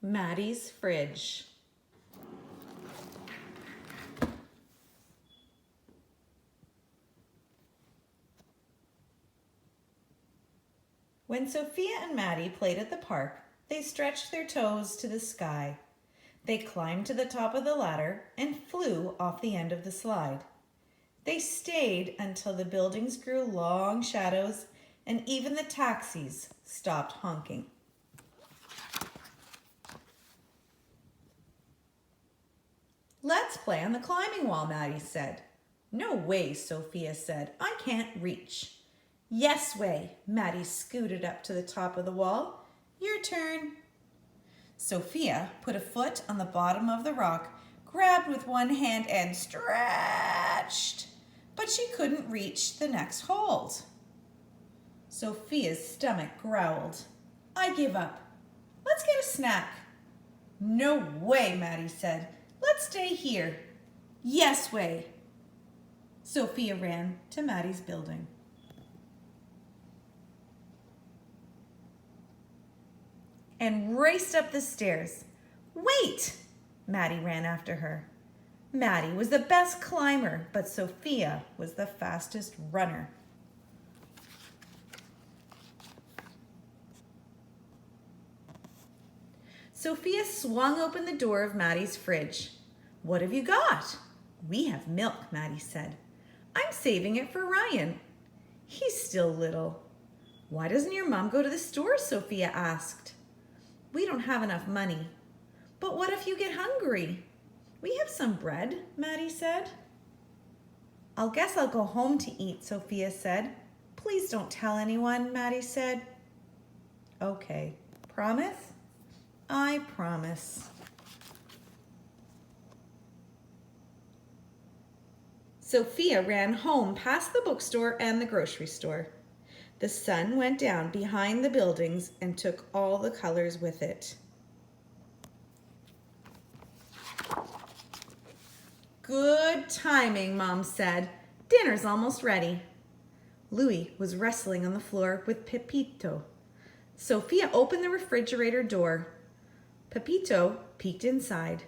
Maddie's fridge. When Sophia and Maddie played at the park, they stretched their toes to the sky. They climbed to the top of the ladder and flew off the end of the slide. They stayed until the buildings grew long shadows and even the taxis stopped honking. "Let's play on the climbing wall," Maddie said. "No way," Sophia said. "I can't reach." "Yes way." Maddie scooted up to the top of the wall. "Your turn." Sophia put a foot on the bottom of the rock, grabbed with one hand and stretched, but she couldn't reach the next hold. Sophia's stomach growled. "I give up. Let's get a snack." "No way," Maddie said. "Let's stay here." "Yes way." Sophia ran to Maddie's building. And raced up the stairs. "Wait!" Maddie ran after her. Maddie was the best climber, but Sophia was the fastest runner. Sophia swung open the door of Maddie's fridge. "What have you got?" "We have milk," Maddie said. "I'm saving it for Ryan. He's still little." "Why doesn't your mom go to the store?" Sophia asked. "We don't have enough money." "But what if you get hungry?" "We have some bread," Maddie said. "I guess I'll go home to eat," Sophia said. "Please don't tell anyone," Maddie said. "Okay, promise?" "I promise." Sophia ran home past the bookstore and the grocery store. The sun went down behind the buildings and took all the colors with it. "Good timing," Mom said. "Dinner's almost ready." Louis was wrestling on the floor with Pepito. Sophia opened the refrigerator door. Pepito peeked inside.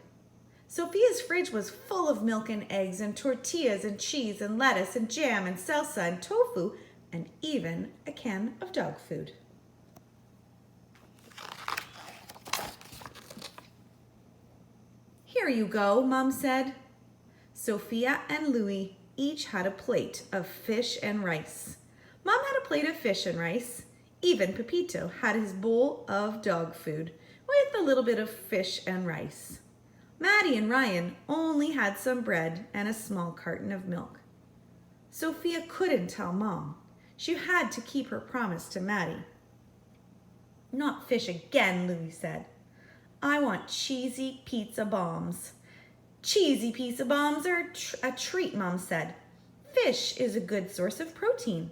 Sophia's fridge was full of milk and eggs and tortillas and cheese and lettuce and jam and salsa and tofu and even a can of dog food. "Here you go," Mom said. Sophia and Louis each had a plate of fish and rice. Mom had a plate of fish and rice. Even Pepito had his bowl of dog food with a little bit of fish and rice. Maddie and Ryan only had some bread and a small carton of milk. Sophia couldn't tell Mom. She had to keep her promise to Maddie. "Not fish again," Louis said. "I want cheesy pizza bombs." "Cheesy pizza bombs are a treat," Mom said. "Fish is a good source of protein."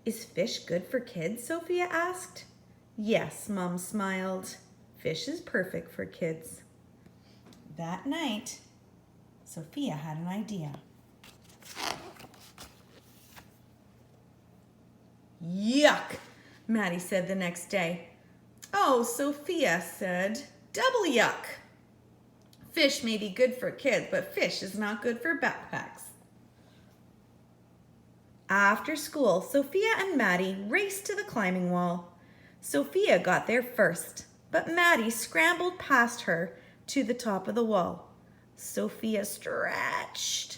"Is fish good for kids?" Sophia asked. "Yes," Mom smiled. "Fish is perfect for kids." That night, Sophia had an idea. "Yuck," Maddie said the next day. "Oh," Sophia said, "double yuck. Fish may be good for kids, but fish is not good for backpacks." After school, Sophia and Maddie raced to the climbing wall. Sophia got there first, but Maddie scrambled past her to the top of the wall. Sophia stretched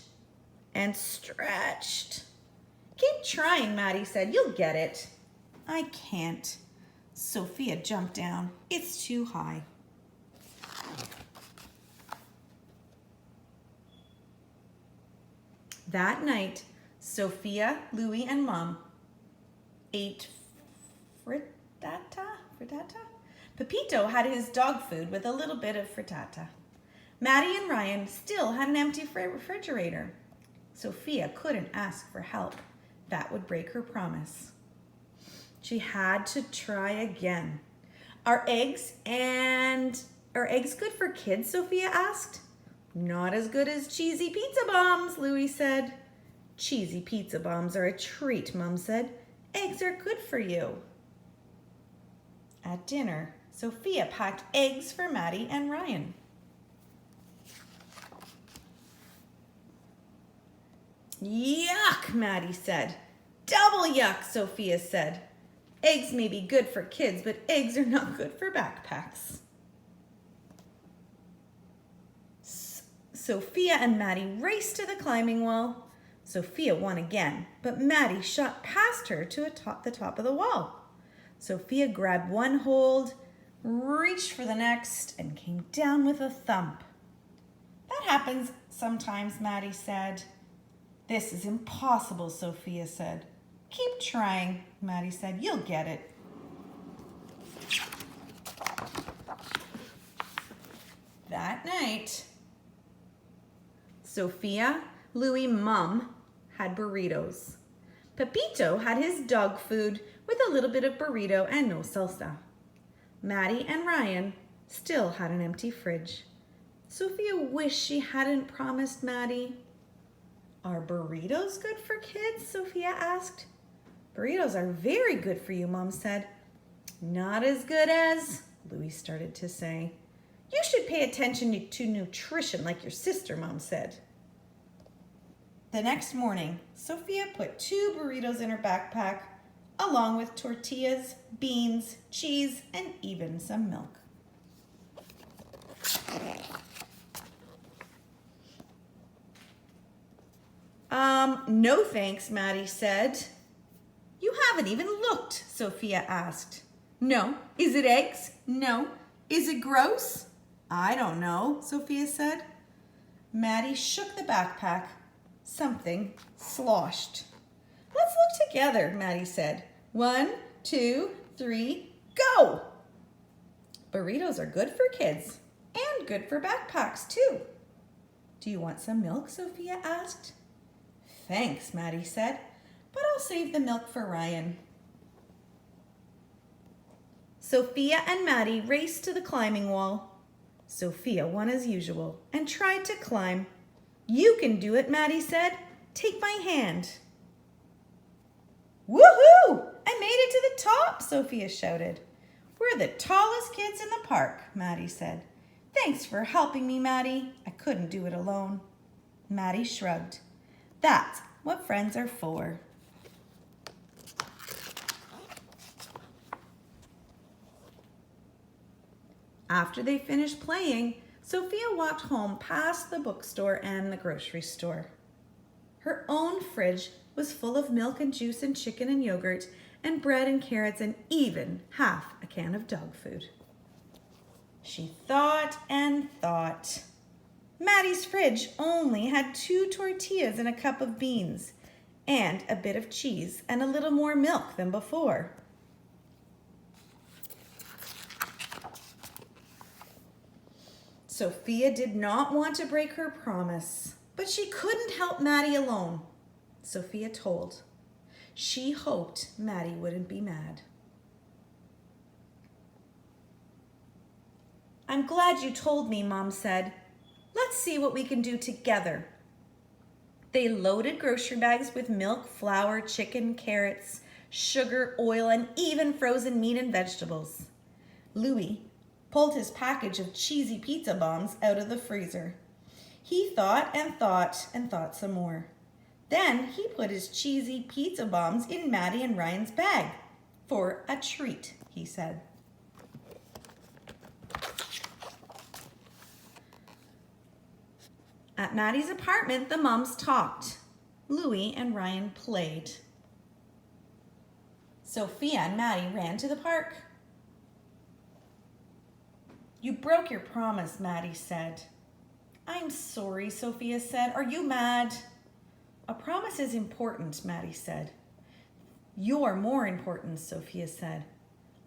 and stretched. "Keep trying," Maddie said. "You'll get it." "I can't." Sophia jumped down. "It's too high." That night, Sophia, Louis, and Mom ate frittata? Pepito had his dog food with a little bit of frittata. Maddie and Ryan still had an empty refrigerator. Sophia couldn't ask for help. That would break her promise. She had to try again. Are eggs good for kids?" Sophia asked. "Not as good as cheesy pizza bombs," Louis said. "Cheesy pizza bombs are a treat," Mom said. "Eggs are good for you." At dinner, Sophia packed eggs for Maddi and Ryan. Yuck, Maddi said. Double yuck, Sophia said. Eggs may be good for kids, but eggs are not good for backpacks. Sophia and Maddi raced to the climbing wall. Sophia won again, but Maddi shot past her to the top of the wall. Sophia grabbed one hold, reached for the next, and came down with a thump. That happens sometimes, Maddi said. This is impossible, Sophia said. Keep trying, Maddi said. You'll get it. That night, Sophia, Louis, Mum had burritos. Pepito had his dog food with a little bit of burrito and no salsa. Maddi and Ryan still had an empty fridge. Sophia wished she hadn't promised Maddi. Are burritos good for kids? Sophia asked. Burritos are very good for you, Mom said. Not as good as, Louis started to say. You should pay attention to nutrition like your sister, Mom said. The next morning, Sophia put 2 burritos in her backpack, along with tortillas, beans, cheese, and even some milk. No thanks, Maddi said. You haven't even looked, Sophia asked. No. Is it eggs? No. Is it gross? I don't know, Sophia said. Maddi shook the backpack. Something sloshed. Let's look together, Maddi said. 1, 2, 3, go! Burritos are good for kids and good for backpacks too. Do you want some milk? Sophia asked. Thanks, Maddi said, but I'll save the milk for Ryan. Sophia and Maddi raced to the climbing wall. Sophia won as usual and tried to climb. You can do it, Maddi said. Take my hand. Woohoo! I made it to the top, Sophia shouted. We're the tallest kids in the park, Maddi said. Thanks for helping me, Maddi. I couldn't do it alone. Maddi shrugged. That's what friends are for. After they finished playing, Sophia walked home past the bookstore and the grocery store. Her own fridge was full of milk and juice and chicken and yogurt and bread and carrots and even half a can of dog food. She thought and thought. Maddi's fridge only had 2 tortillas and a cup of beans and a bit of cheese and a little more milk than before. Sophia did not want to break her promise, but she couldn't help Maddi alone. Sophia told. She hoped Maddi wouldn't be mad. I'm glad you told me, Mom said. Let's see what we can do together. They loaded grocery bags with milk, flour, chicken, carrots, sugar, oil, and even frozen meat and vegetables. Louis pulled his package of cheesy pizza bombs out of the freezer. He thought and thought and thought some more. Then he put his cheesy pizza bombs in Maddi and Ryan's bag. For a treat, he said. At Maddi's apartment, the moms talked. Louis and Ryan played. Sophia and Maddi ran to the park. You broke your promise, Maddi said. I'm sorry, Sophia said. Are you mad? A promise is important, Maddi said. You're more important, Sophia said.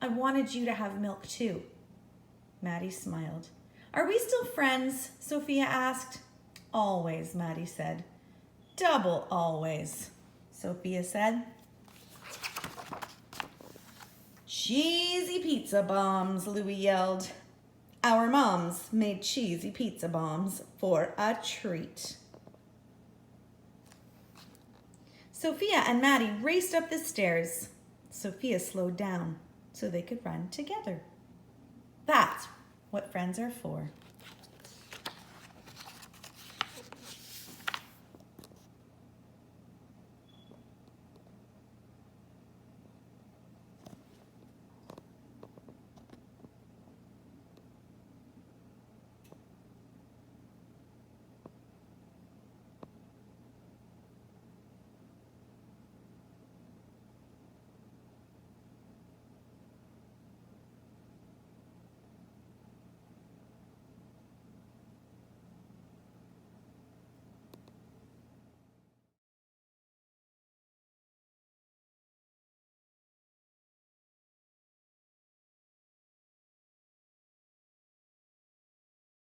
I wanted you to have milk too. Maddi smiled. Are we still friends? Sophia asked. Always, Maddi said. Double always, Sophia said. Cheesy pizza bombs, Louis yelled. Our moms made cheesy pizza bombs for a treat. Sophia and Maddi raced up the stairs. Sophia slowed down so they could run together. That's what friends are for.